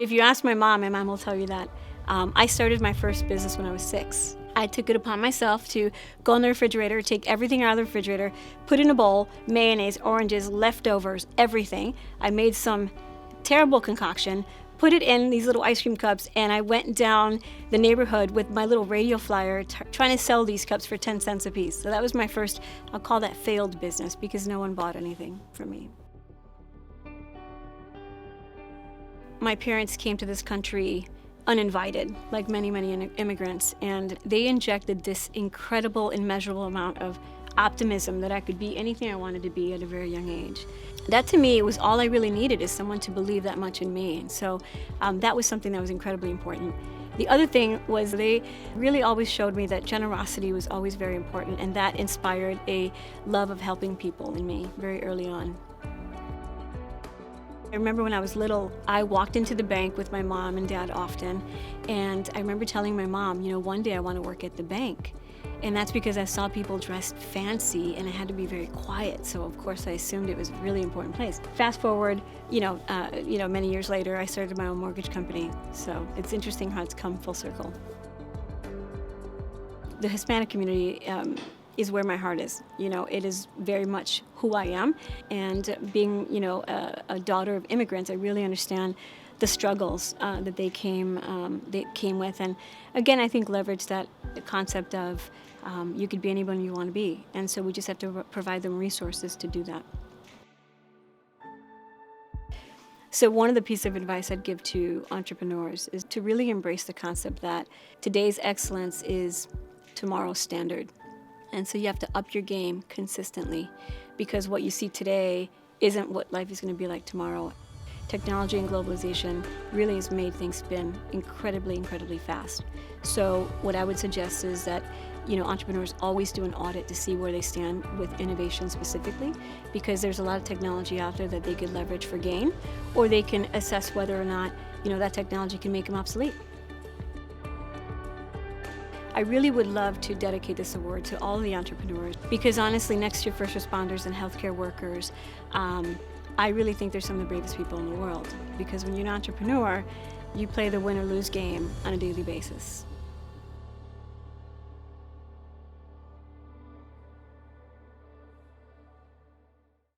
If you ask my mom will tell you that I started my first business when I was 6. I took it upon myself to go in the refrigerator, take everything out of the refrigerator, put in a bowl, mayonnaise, oranges, leftovers, everything. I made some terrible concoction, put it in these little ice cream cups, and I went down the neighborhood with my little radio flyer trying to sell these cups for 10 cents a piece. So that was my first, I'll call that failed business, because no one bought anything from me. My parents came to this country uninvited, like many, many immigrants, and they injected this incredible, immeasurable amount of optimism that I could be anything I wanted to be at a very young age. That to me was all I really needed, is someone to believe that much in me, and so that was something that was incredibly important. The other thing was they really always showed me that generosity was always very important, and that inspired a love of helping people in me very early on. I remember when I was little, I walked into the bank with my mom and dad often, and I remember telling my mom, you know, one day I want to work at the bank. And that's because I saw people dressed fancy and I had to be very quiet, so of course I assumed it was a really important place. Fast forward, many years later, I started my own mortgage company, so it's interesting how it's come full circle. The Hispanic community is where my heart is. You know, it is very much who I am, and being, a daughter of immigrants, I really understand the struggles that they came with, and again, I think leverage that concept of you could be anyone you want to be, and so we just have to provide them resources to do that. So one of the pieces of advice I'd give to entrepreneurs is to really embrace the concept that today's excellence is tomorrow's standard. And so you have to up your game consistently, because what you see today isn't what life is going to be like tomorrow. Technology and globalization really has made things spin incredibly, incredibly fast. So what I would suggest is that, entrepreneurs always do an audit to see where they stand with innovation specifically, because there's a lot of technology out there that they could leverage for gain, or they can assess whether or not, that technology can make them obsolete. I really would love to dedicate this award to all the entrepreneurs, because honestly, next to your first responders and healthcare workers, I really think they're some of the bravest people in the world, because when you're an entrepreneur, you play the win or lose game on a daily basis.